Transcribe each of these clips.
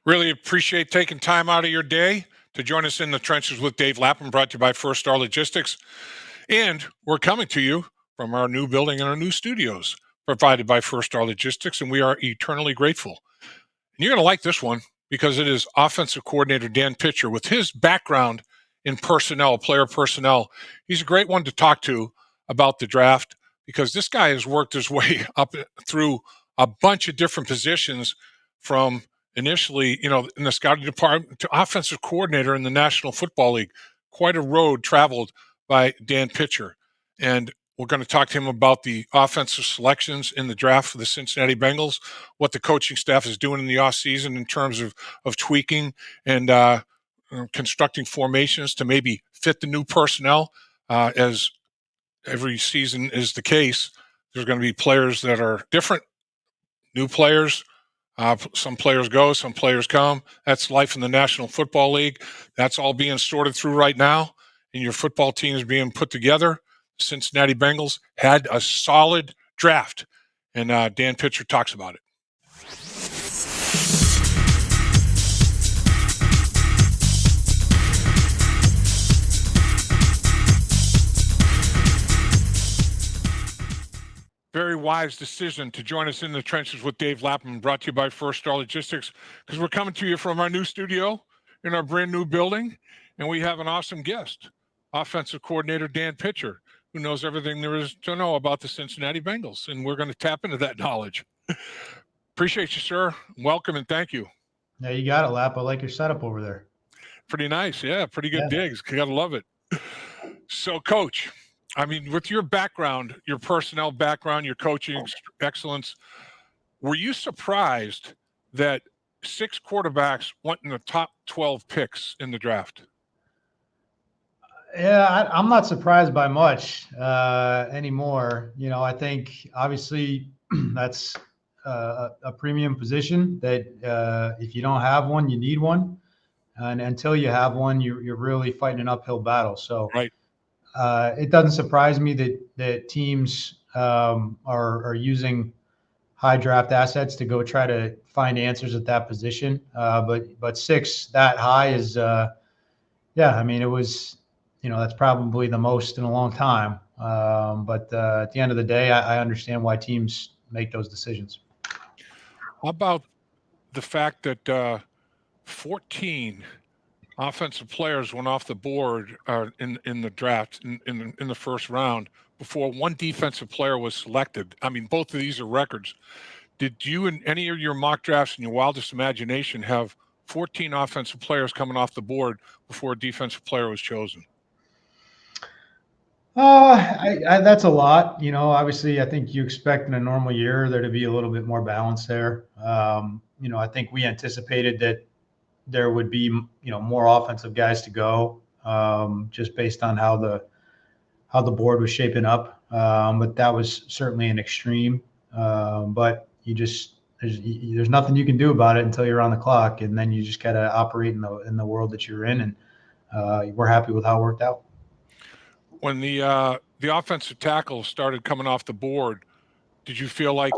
Really appreciate taking time out of your day to join us in the trenches with Dave Lapham, brought to you by First Star Logistics. And we're coming to you from our new building and our new studios, provided by First Star Logistics, and we are eternally grateful. And you're going to like this one because it is offensive coordinator Dan Pitcher with his background in personnel, player personnel. He's a great one to talk to about the draft because this guy has worked his way up through a bunch of different positions from initially, in the scouting department to offensive coordinator in the National Football League. Quite a road traveled by Dan Pitcher. And we're going to talk to him about the offensive selections in the draft for the Cincinnati Bengals, what the coaching staff is doing in the offseason in terms of tweaking and constructing formations to maybe fit the new personnel. As every season is the case, there's going to be players that are different, new players. Some players go, some players come. That's life in the National Football League. That's all being sorted through right now, and your football team is being put together. Cincinnati Bengals had a solid draft, and Dan Pitcher talks about it. Very wise decision to join us in the trenches with Dave Lapham, brought to you by First Star Logistics, because we're coming to you from our new studio in our brand new building, and we have an awesome guest, offensive coordinator Dan Pitcher, who knows everything there is to know about the Cincinnati Bengals, and we're going to tap into that knowledge. Appreciate you, sir. Welcome and thank you. Yeah, you got it, Lap. I like your setup over there. Pretty nice. Yeah, pretty good digs. You got to love it. So, Coach, I mean, with your background, your personnel background, your coaching excellence, were you surprised that 6 quarterbacks went in the top 12 picks in the draft? Yeah, I'm not surprised by much anymore. I think obviously that's a premium position that if you don't have one, you need one. And until you have one, you're really fighting an uphill battle. So right. It doesn't surprise me that teams are using high draft assets to go try to find answers at that position. But 6 that high is, I mean, it was, that's probably the most in a long time. But at the end of the day, I understand why teams make those decisions. How about the fact that 14 offensive players went off the board in the draft in the first round before one defensive player was selected? I mean, both of these are records. Did you, in any of your mock drafts in your wildest imagination, have 14 offensive players coming off the board before a defensive player was chosen? That's a lot. Obviously, I think you expect in a normal year there to be a little bit more balance there. I think we anticipated that there would be, more offensive guys to go, just based on how the board was shaping up. But that was certainly an extreme. But there's nothing you can do about it until you're on the clock, and then you just got to operate in the world that you're in. And we're happy with how it worked out. When the offensive tackles started coming off the board, did you feel like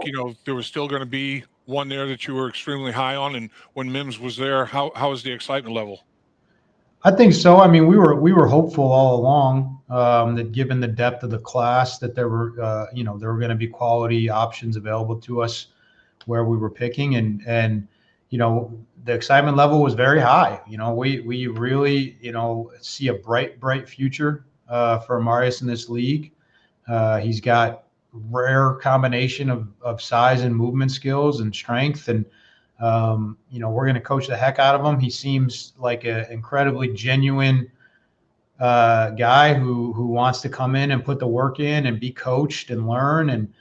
there was still going to be one there that you were extremely high on? And when Mims was there, how was the excitement level? I think so. I mean, we were hopeful all along that given the depth of the class, that there were going to be quality options available to us where we were picking, and the excitement level was very high. We really see a bright future for Amarius in this league. He's got rare combination of size and movement skills and strength, and we're going to coach the heck out of him. He seems like an incredibly genuine guy who wants to come in and put the work in and be coached and learn, and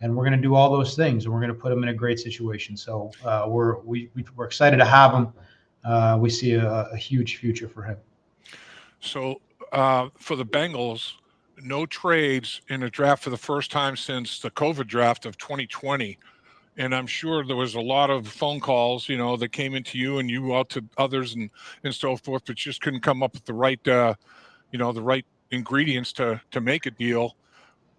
we're going to do all those things, and we're going to put him in a great situation. So we're excited to have him. We see a huge future for him. So for the Bengals, no trades in a draft for the first time since the COVID draft of 2020. And I'm sure there was a lot of phone calls, that came into you and you out to others and so forth, but just couldn't come up with the right, the right ingredients to make a deal.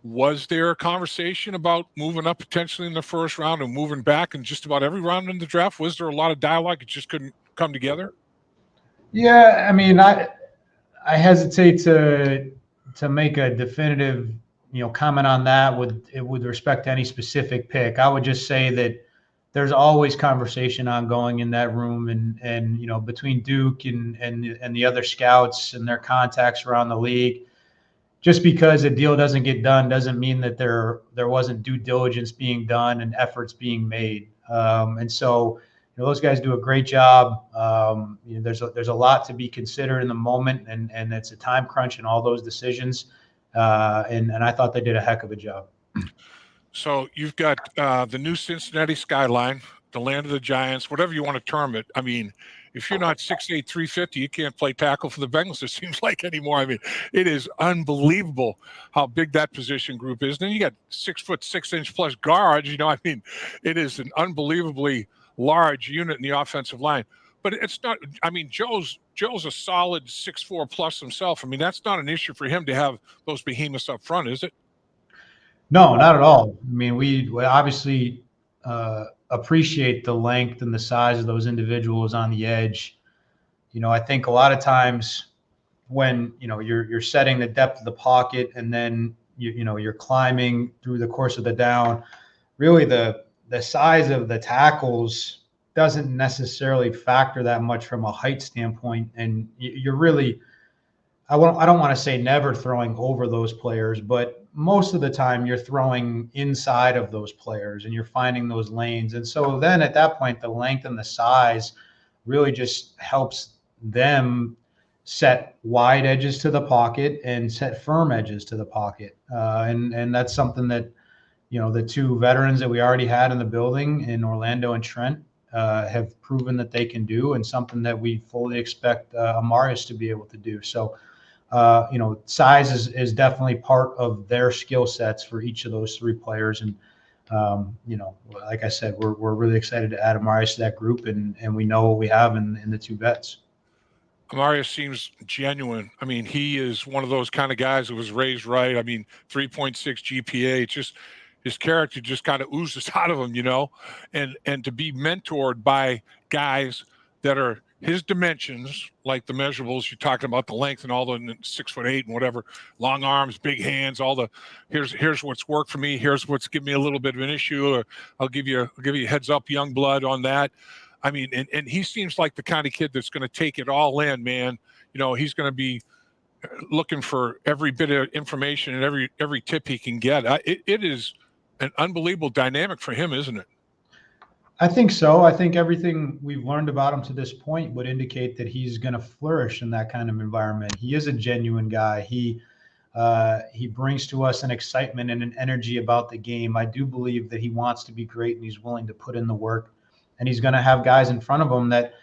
Was there a conversation about moving up potentially in the first round and moving back in just about every round in the draft? Was there a lot of dialogue? It just couldn't come together? Yeah, I mean, I hesitate to make a definitive, comment on that with respect to any specific pick. I would just say that there's always conversation ongoing in that room, and between Duke and the other scouts and their contacts around the league. Just because a deal doesn't get done doesn't mean that there wasn't due diligence being done and efforts being made. And so, those guys do a great job. There's a lot to be considered in the moment, and it's a time crunch in all those decisions. And I thought they did a heck of a job. So you've got the new Cincinnati skyline, the land of the Giants, whatever you want to term it. I mean, if you're not 6'8", 350, you can't play tackle for the Bengals, it seems like, anymore. I mean, it is unbelievable how big that position group is. And then you got 6'6" plus guards. I mean, it is an unbelievably large unit in the offensive line. But it's not, I mean, Joe's a solid 6'4" plus himself. I mean, that's not an issue for him to have those behemoths up front, is it? No, not at all. I mean, we obviously appreciate the length and the size of those individuals on the edge. I think a lot of times when you're setting the depth of the pocket, and then you're climbing through the course of the down, really the size of the tackles doesn't necessarily factor that much from a height standpoint, and you're really, I don't want to say never throwing over those players, but most of the time you're throwing inside of those players and you're finding those lanes. And so then at that point, the length and the size really just helps them set wide edges to the pocket and set firm edges to the pocket. And that's something that, the two veterans that we already had in the building in Orlando and Trent have proven that they can do, and something that we fully expect Amarius to be able to do. So, size is definitely part of their skill sets for each of those three players. And, like I said, we're really excited to add Amarius to that group, and we know what we have in the two vets. Amarius seems genuine. I mean, he is one of those kind of guys who was raised right. I mean, 3.6 GPA. It's just his character just kind of oozes out of him, and to be mentored by guys that are his dimensions, like the measurables you're talking about, the length and all the 6'8" and whatever, long arms, big hands, all the here's what's worked for me, here's what's given me a little bit of an issue, or I'll give you a heads up, young blood, on that. I mean, and he seems like the kind of kid that's going to take it all in, man. He's going to be looking for every bit of information and every tip he can get. It is an unbelievable dynamic for him, isn't it? I think so. I think everything we've learned about him to this point would indicate that he's going to flourish in that kind of environment. He is a genuine guy. He brings to us an excitement and an energy about the game. I do believe that he wants to be great, and he's willing to put in the work. And he's going to have guys in front of him that,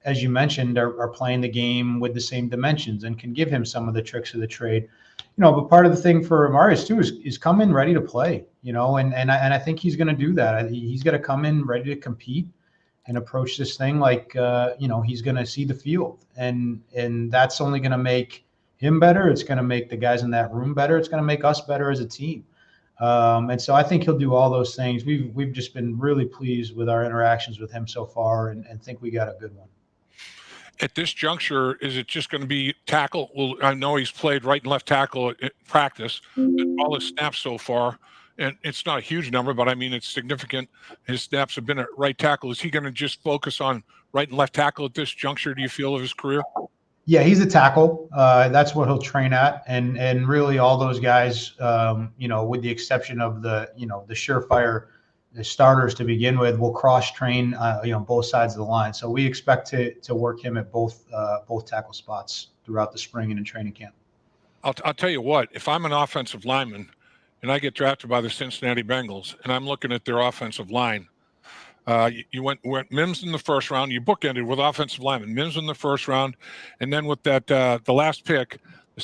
as you mentioned, are playing the game with the same dimensions and can give him some of the tricks of the trade. But part of the thing for Amarius too is come in ready to play, and I think he's going to do that. He's got to come in ready to compete and approach this thing like, he's going to see the field, and that's only going to make him better. It's going to make the guys in that room better. It's going to make us better as a team. And so I think he'll do all those things. We've just been really pleased with our interactions with him so far, and think we got a good one. At this juncture, is it just going to be tackle? Well, I know he's played right and left tackle at practice, all his snaps so far, and it's not a huge number, but I mean, it's significant. His snaps have been at right tackle. Is he going to just focus on right and left tackle at this juncture, do you feel, of his career? Yeah, he's a tackle. That's what he'll train at, and really all those guys, with the exception of the surefire starters to begin with, will cross train, both sides of the line. So we expect to work him at both tackle spots throughout the spring and in training camp. I'll tell you what, if I'm an offensive lineman and I get drafted by the Cincinnati Bengals and I'm looking at their offensive line, you went Mims in the first round. You bookended with offensive lineman, Mims in the first round, and then with that the last pick, the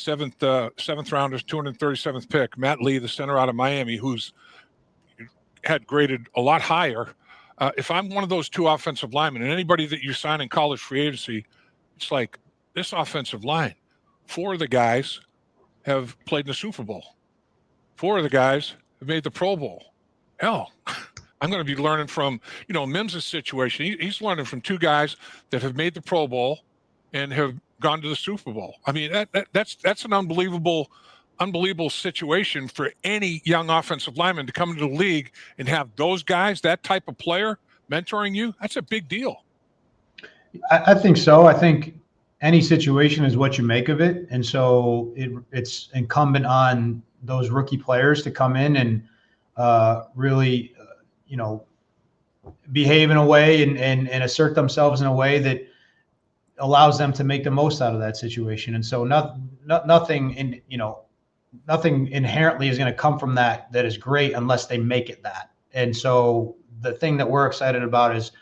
seventh rounder's 237th pick, Matt Lee, the center out of Miami, who's had graded a lot higher. If I'm one of those two offensive linemen, and anybody that you sign in college free agency, it's like this offensive line. 4 of the guys have played in the Super Bowl. 4 of the guys have made the Pro Bowl. Hell, I'm going to be learning from, Mims' situation. He's learning from 2 guys that have made the Pro Bowl and have gone to the Super Bowl. I mean, that's an unbelievable situation for any young offensive lineman to come into the league and have those guys, that type of player, mentoring you. That's a big deal. I think so. I think any situation is what you make of it. And so it's incumbent on those rookie players to come in and really, behave in a way and assert themselves in a way that allows them to make the most out of that situation. And so nothing inherently is going to come from that is great unless they make it that. And so the thing that we're excited about is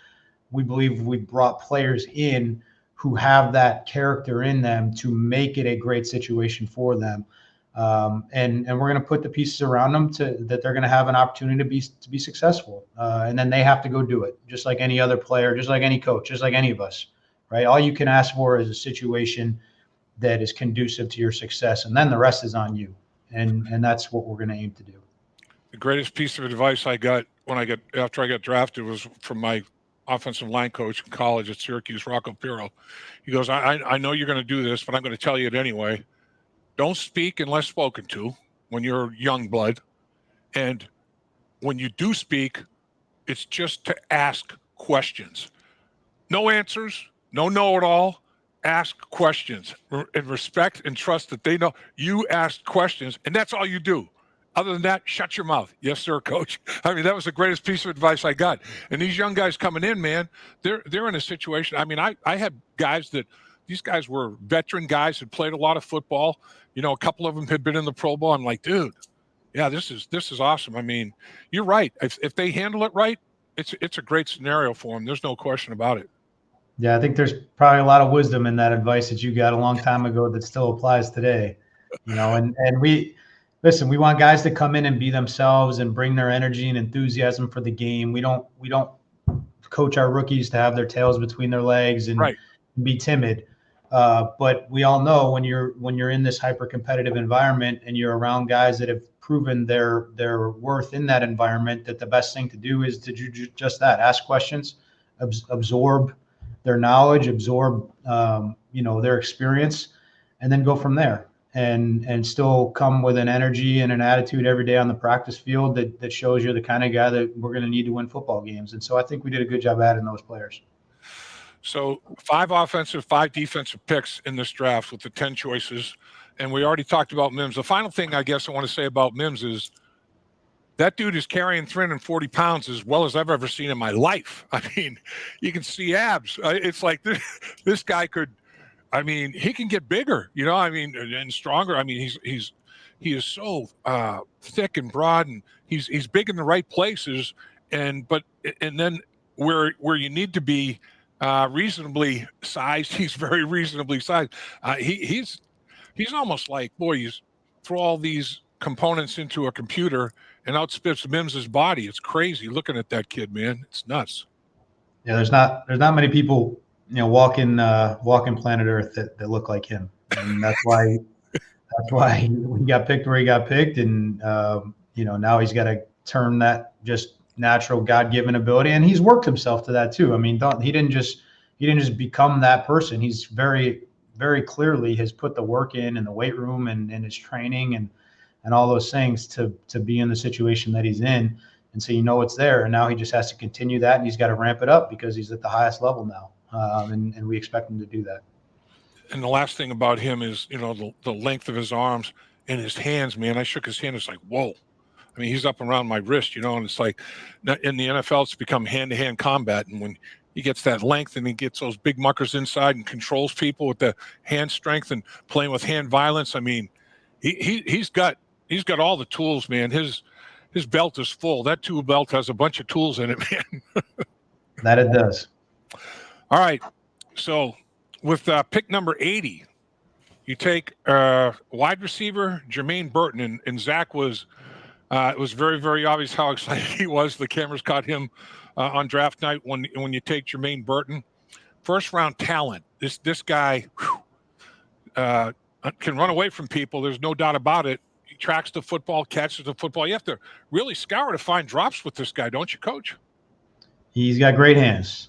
we believe we brought players in who have that character in them to make it a great situation for them. And we're going to put the pieces around them that they're going to have an opportunity to be successful. And then they have to go do it, just like any other player, just like any coach, just like any of us, right? All you can ask for is a situation that is conducive to your success, and then the rest is on you. And that's what we're going to aim to do. The greatest piece of advice I got after I got drafted was from my offensive line coach in college at Syracuse, Rocco Pirro. He goes, I know you're going to do this, but I'm going to tell you it anyway. Don't speak unless spoken to when you're young blood. And when you do speak, it's just to ask questions. No answers, no know-it-all. Ask questions and respect and trust that they know you asked questions, and that's all you do. Other than that, shut your mouth. Yes, sir, coach. I mean, that was the greatest piece of advice I got. And these young guys coming in, man, they're in a situation. I mean, I had guys these guys were veteran guys who played a lot of football. A couple of them had been in the Pro Bowl. I'm like, dude, yeah, this is awesome. I mean, you're right. If they handle it right, it's a great scenario for them. There's no question about it. Yeah, I think there's probably a lot of wisdom in that advice that you got a long time ago that still applies today. And we want guys to come in and be themselves and bring their energy and enthusiasm for the game. We don't coach our rookies to have their tails between their legs and be timid. But we all know when you're in this hyper competitive environment and you're around guys that have proven their worth in that environment, that the best thing to do is to do just that: ask questions, absorb their knowledge, absorb their experience, and then go from there. And still come with an energy and an attitude every day on the practice field that shows you're the kind of guy that we're going to need to win football games. And so I think we did a good job adding those players. So 5 offensive, 5 defensive picks in this draft with the 10 choices. And we already talked about Mims. The final thing I guess I want to say about Mims is that dude is carrying 340 pounds as well as I've ever seen in my life. I mean, you can see abs. It's like this guy could, I mean, he can get bigger, and stronger. I mean, he is so thick and broad, and he's big in the right places. And then where you need to be reasonably sized, he's very reasonably sized. He's almost like, boy, you throw all these components into a computer and outspits Mims's body. It's crazy looking at that kid, man. It's nuts. Yeah, there's not many people walking planet Earth that look like him, and that's why he got picked where he got picked, and now he's got to turn that just natural God-given ability, and he's worked himself to that too. I mean, he didn't just become that person. He's very, very clearly has put the work in the weight room and his training and all those things to be in the situation that he's in. And so it's there, and now he just has to continue that, and he's got to ramp it up because he's at the highest level now. And we expect him to do that. And the last thing about him is, the length of his arms and his hands, man. I shook his hand. It's like, whoa. I mean, he's up around my wrist, and it's like in the NFL, it's become hand-to-hand combat. And when he gets that length and he gets those big muckers inside and controls people with the hand strength and playing with hand violence, I mean, he's got all the tools, man. His belt is full. That tool belt has a bunch of tools in it, man. That it does. All right, so with pick number 80, you take wide receiver Jermaine Burton, and Zach was it was very, very obvious how excited he was. The cameras caught him on draft night when you take Jermaine Burton, first round talent. This guy can run away from people. There's no doubt about it. tracks the football, catches the football. You have to really scour to find drops with this guy, don't you, Coach? He's got great hands.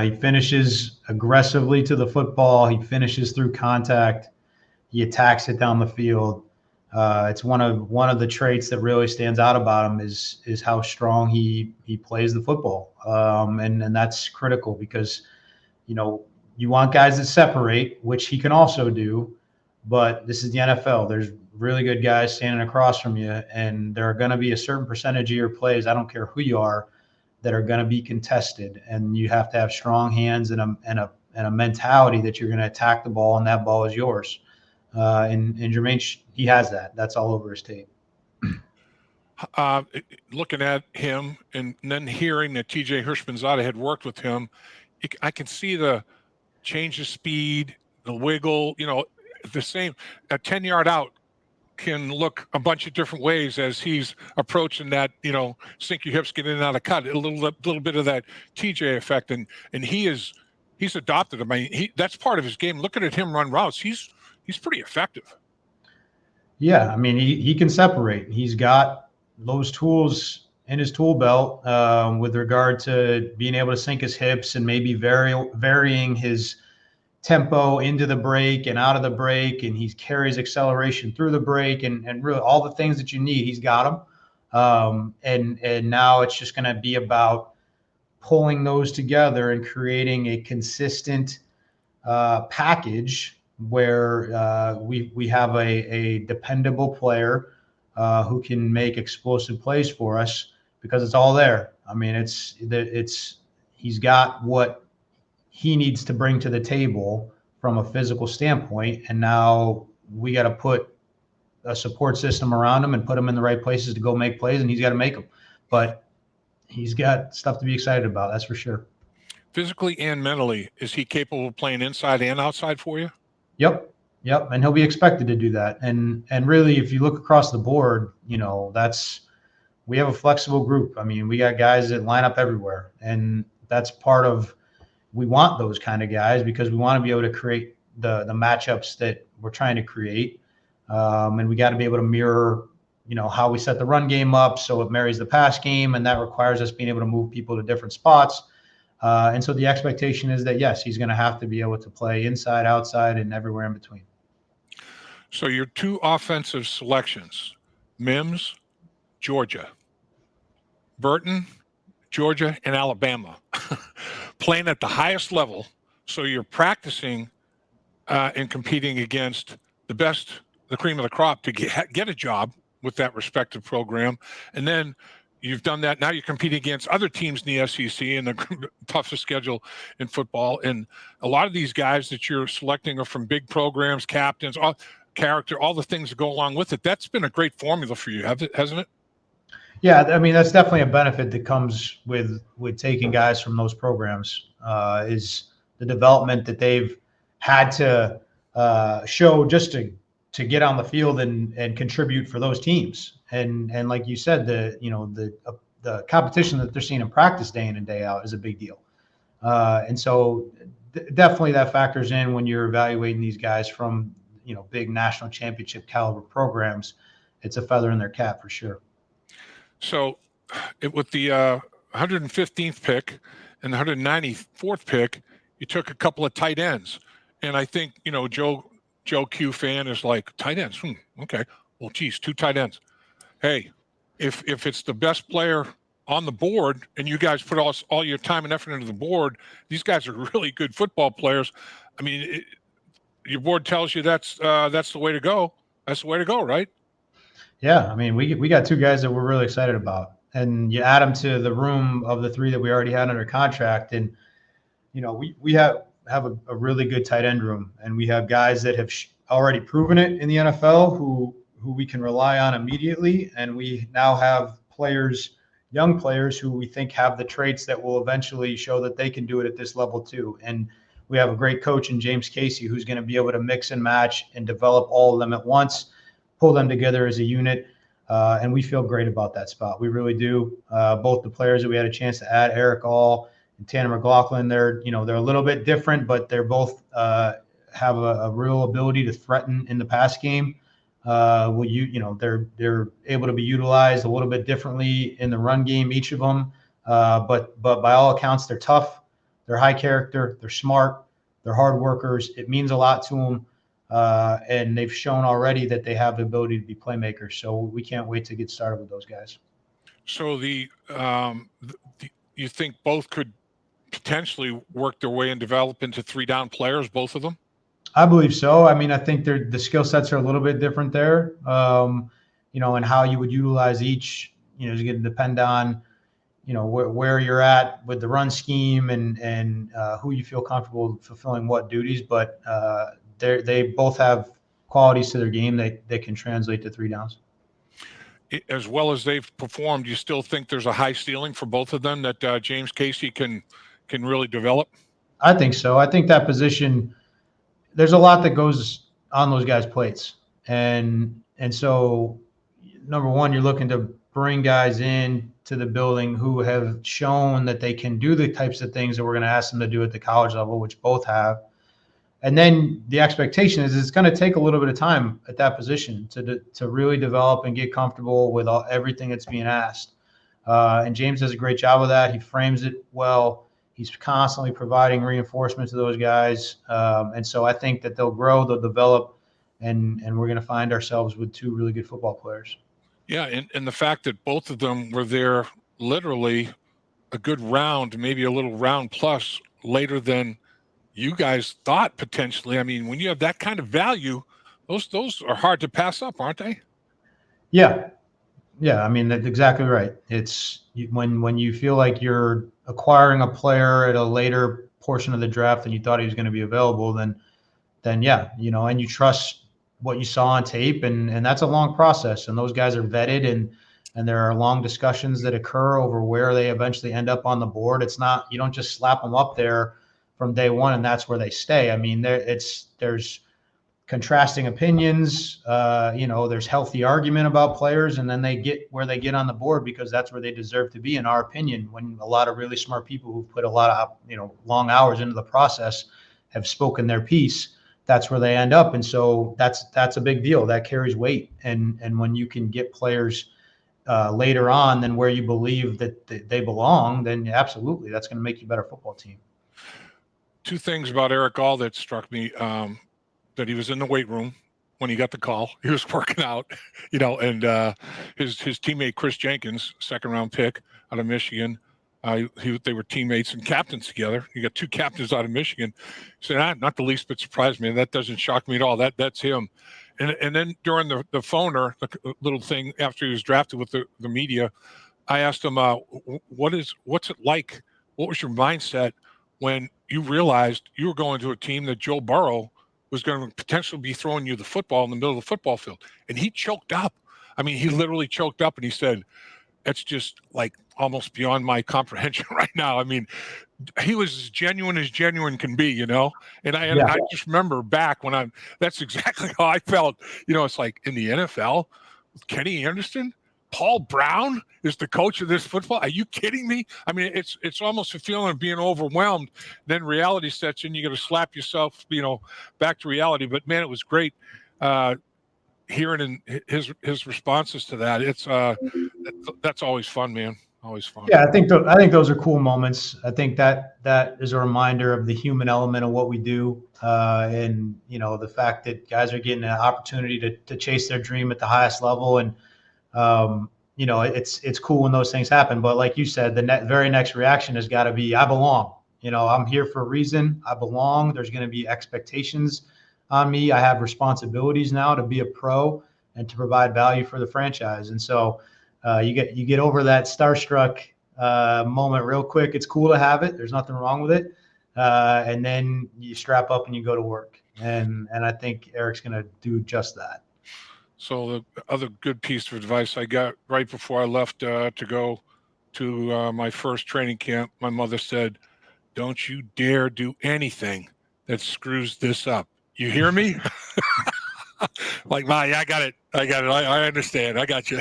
He finishes aggressively to the football. He finishes through contact. He attacks it down the field. It's one of the traits that really stands out about him is how strong he plays the football, and that's critical because you want guys that separate, which he can also do, but this is the NFL. There's really good guys standing across from you, and there are going to be a certain percentage of your plays, I don't care who you are, that are going to be contested, and you have to have strong hands and a mentality that you're going to attack the ball, and that ball is yours. And Jermaine, he has that. That's all over his tape. Looking at him and then hearing that TJ Hirschmanzada had worked with him, I can see the change of speed, the wiggle, the same. A 10-yard out can look a bunch of different ways as he's approaching that, sink your hips, get in and out of cut, a little bit of that TJ effect. And he's adopted him. I mean, that's part of his game. Looking at him run routes, he's pretty effective. Yeah. I mean, he can separate. He's got those tools in his tool belt with regard to being able to sink his hips and maybe varying his tempo into the break and out of the break, and he carries acceleration through the break, and really all the things that you need, he's got them. And now it's just going to be about pulling those together and creating a consistent package where we have a dependable player who can make explosive plays for us because it's all there. I mean, he's got what he needs to bring to the table from a physical standpoint. And now we got to put a support system around him and put him in the right places to go make plays, and he's got to make them. But he's got stuff to be excited about, that's for sure. Physically and mentally, is he capable of playing inside and outside for you? Yep. And he'll be expected to do that. And really, if you look across the board, we have a flexible group. I mean, we got guys that line up everywhere, and that's part of, we want those kind of guys because we want to be able to create the matchups that we're trying to create. And we got to be able to mirror, how we set the run game up so it marries the pass game, and that requires us being able to move people to different spots. And so the expectation is that, yes, he's going to have to be able to play inside, outside, and everywhere in between. So your two offensive selections, Mims, Georgia, Burton, Georgia, and Alabama, playing at the highest level. So you're practicing and competing against the best, the cream of the crop to get a job with that respective program. And then you've done that. Now you're competing against other teams in the SEC and the toughest schedule in football. And a lot of these guys that you're selecting are from big programs, captains, all the things that go along with it. That's been a great formula for you, hasn't it? Yeah, I mean, that's definitely a benefit that comes with taking guys from those programs, is the development that they've had to show just to get on the field and contribute for those teams. And like you said, the competition that they're seeing in practice day in and day out is a big deal. And so definitely that factors in when you're evaluating these guys from, big national championship caliber programs. It's a feather in their cap for sure. So with the 115th pick and the 194th pick, you took a couple of tight ends. And I think, Joe Q fan is like, tight ends? Okay. Well, geez, 2 tight ends. Hey, if it's the best player on the board and you guys put all your time and effort into the board, these guys are really good football players. I mean, your board tells you that's the way to go. That's the way to go, right? Yeah, I mean, we got 2 guys that we're really excited about, and you add them to the room of the 3 that we already had under contract, and we have a really good tight end room, and we have guys that have already proven it in the NFL who we can rely on immediately, and we now have young players who we think have the traits that will eventually show that they can do it at this level too. And we have a great coach in James Casey who's going to be able to mix and match and develop all of them at once, pull them together as a unit. And we feel great about that spot. We really do. Both the players that we had a chance to add, Erick and Tanner McLachlan, they're a little bit different, but they're both have a real ability to threaten in the pass game. they're able to be utilized a little bit differently in the run game, each of them. But by all accounts, they're tough, they're high character, they're smart, they're hard workers. It means a lot to them. And they've shown already that they have the ability to be playmakers. So we can't wait to get started with those guys. So you think both could potentially work their way and develop into 3-down players, both of them? I believe so. I mean, I think the skill sets are a little bit different there, and how you would utilize each, is going to depend on, where you're at with the run scheme and who you feel comfortable fulfilling what duties. But they both have qualities to their game that can translate to 3 downs. As well as they've performed, you still think there's a high ceiling for both of them that James Casey can really develop? I think so. I think that position, there's a lot that goes on those guys' plates. And so, number one, you're looking to bring guys in to the building who have shown that they can do the types of things that we're going to ask them to do at the college level, which both have. And then the expectation is it's going to take a little bit of time at that position to really develop and get comfortable with everything that's being asked. And James does a great job of that. He frames it well. He's constantly providing reinforcement to those guys. And so I think that they'll grow, they'll develop, and we're going to find ourselves with 2 really good football players. Yeah, and the fact that both of them were there literally a good round, maybe a little round plus later than you guys thought potentially. I mean, when you have that kind of value, those are hard to pass up, aren't they? Yeah. I mean, that's exactly right. It's when you feel like you're acquiring a player at a later portion of the draft than you thought he was going to be available, then yeah, and you trust what you saw on tape, and that's a long process. And those guys are vetted, and there are long discussions that occur over where they eventually end up on the board. It's not, you don't just slap them up there from day one and that's where they stay. I mean, there's contrasting opinions. There's healthy argument about players, and then they get where they get on the board because that's where they deserve to be, in our opinion. When a lot of really smart people who put a lot of long hours into the process have spoken their piece, that's where they end up. And so that's a big deal. That carries weight. And when you can get players later on than where you believe that they belong, then absolutely, that's going to make you a better football team. 2 things about Erick All that struck me, that he was in the weight room when he got the call. He was working out, and his teammate Chris Jenkins, 2nd-round pick out of Michigan, they were teammates and captains together. You got 2 captains out of Michigan. He said, not the least bit surprised me. That doesn't shock me at all. That's him. And then during the phoner, the little thing after he was drafted with the media, I asked him, what's it like? What was your mindset when you realized you were going to a team that Joe Burrow was going to potentially be throwing you the football in the middle of the football field? And he choked up. I mean, he literally choked up, and he said, it's just like almost beyond my comprehension right now. I mean, he was as genuine can be, And I just remember back that's exactly how I felt. It's like in the NFL with Kenny Anderson, Paul Brown is the coach of this football. Are you kidding me? I mean, it's almost a feeling of being overwhelmed. Then reality sets in. You got to slap yourself, back to reality. But man, it was great hearing his responses to that. It's that's always fun, man. Always fun. Yeah, I think those are cool moments. I think that is a reminder of the human element of what we do, and the fact that guys are getting an opportunity to chase their dream at the highest level. And it's cool when those things happen. But like you said, the very next reaction has got to be, I belong. I'm here for a reason. I belong. There's going to be expectations on me. I have responsibilities now to be a pro and to provide value for the franchise. And so you get over that starstruck moment real quick. It's cool to have it. There's nothing wrong with it. And then you strap up and you go to work. And I think Erick's going to do just that. So the other good piece of advice I got right before I left to go to my first training camp, my mother said, "Don't you dare do anything that screws this up. You hear me?" Like, Ma, yeah, I got it. I understand. I got you.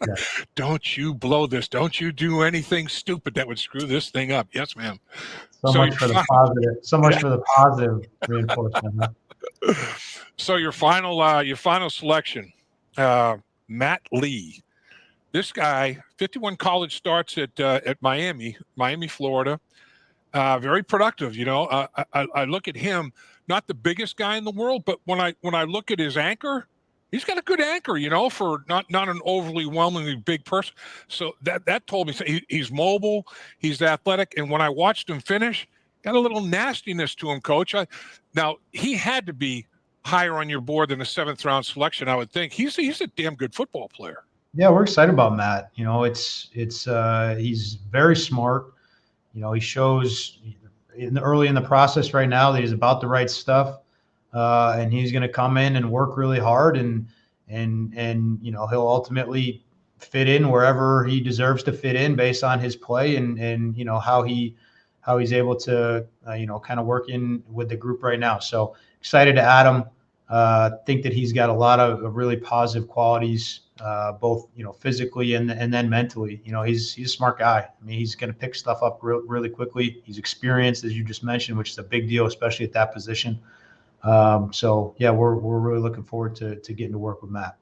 Yeah. Don't you blow this. Don't you do anything stupid that would screw this thing up. Yes, ma'am. So much for the positive. So much for the positive reinforcement. Huh? So your final selection, Matt Lee. This guy, 51 college starts at Miami, Florida. Very productive. I look at him, not the biggest guy in the world, but when I look at his anchor, he's got a good anchor. For not an overwhelmingly big person. So that told me he's mobile, he's athletic, and when I watched him finish, got a little nastiness to him, Coach. Now he had to be higher on your board than a 7th round selection, I would think. He's a damn good football player. Yeah, we're excited about Matt. He's very smart. He shows early in the process right now that he's about the right stuff, and he's going to come in and work really hard, and he'll ultimately fit in wherever he deserves to fit in based on his play and how he's able to kind of work in with the group right now. So excited to add him. Think that he's got a lot of really positive qualities, both physically and then mentally. He's a smart guy. I mean, he's going to pick stuff up really quickly. He's experienced, as you just mentioned, which is a big deal, especially at that position. So yeah, we're really looking forward to getting to work with Matt.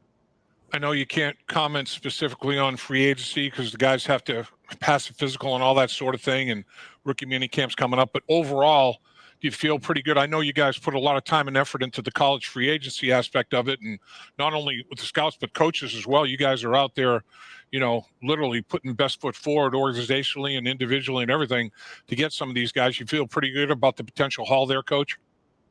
I know you can't comment specifically on free agency because the guys have to pass the physical and all that sort of thing, and rookie mini camp's coming up. But overall, do you feel pretty good? I know you guys put a lot of time and effort into the college free agency aspect of it, and not only with the scouts but coaches as well. You guys are out there, literally putting best foot forward organizationally and individually and everything to get some of these guys. You feel pretty good about the potential haul there, Coach?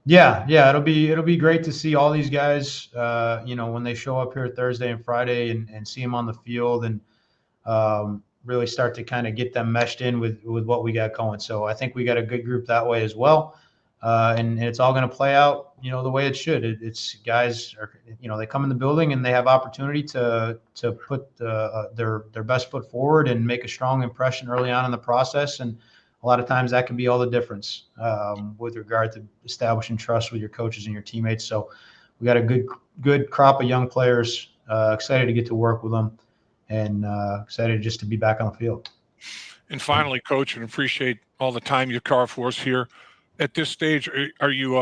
Yeah, it'll be great to see all these guys, when they show up here Thursday and Friday and see them on the field and really start to kind of get them meshed in with what we got going. So I think we got a good group that way as well, and it's all going to play out, the way it should. It's guys are, they come in the building and they have opportunity to put their best foot forward and make a strong impression early on in the process, and a lot of times that can be all the difference with regard to establishing trust with your coaches and your teammates. So we got a good crop of young players. Excited to get to work with them, and excited just to be back on the field. And finally, Coach, and appreciate all the time you carve for us here. At this stage, are you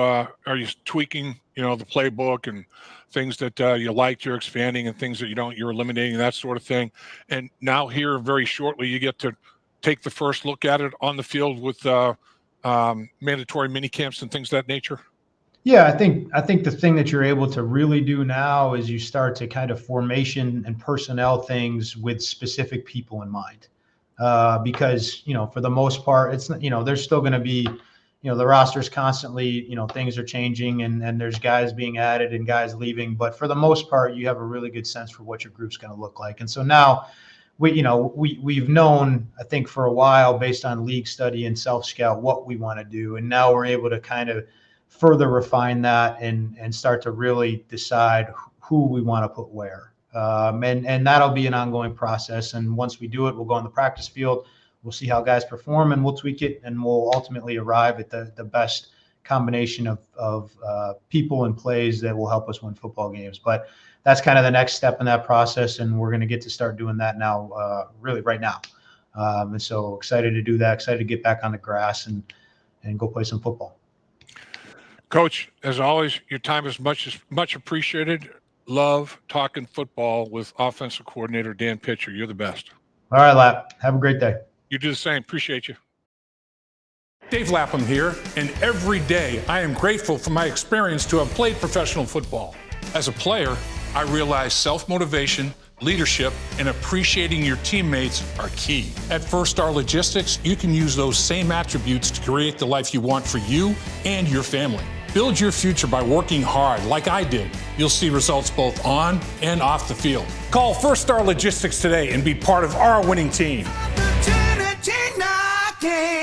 tweaking, the playbook and things that you liked, you're expanding, and things that you don't, you're eliminating, that sort of thing? And now here, very shortly, you get to take the first look at it on the field with mandatory mini camps and things of that nature? Yeah, I think the thing that you're able to really do now is you start to kind of formation and personnel things with specific people in mind, because for the most part, it's there's still going to be the roster's constantly things are changing and there's guys being added and guys leaving, but for the most part, you have a really good sense for what your group's going to look like. And so now we've known, I think, for a while, based on league study and self-scout, what we want to do. And now we're able to kind of further refine that and start to really decide who we want to put where. And that'll be an ongoing process. And once we do it, we'll go on the practice field. We'll see how guys perform and we'll tweak it, and we'll ultimately arrive at the best combination of people and plays that will help us win football games. But that's kind of the next step in that process, and we're going to get to start doing that now, really right now. And so excited to do that, excited to get back on the grass and go play some football. Coach, as always, your time is much appreciated. Love talking football with offensive coordinator Dan Pitcher. You're the best. All right, Lap. Have a great day. You do the same. Appreciate you. Dave Lapham here, and every day I am grateful for my experience to have played professional football. As a player, I realize self-motivation, leadership, and appreciating your teammates are key. At First Star Logistics, you can use those same attributes to create the life you want for you and your family. Build your future by working hard like I did. You'll see results both on and off the field. Call First Star Logistics today and be part of our winning team. Opportunity knocking.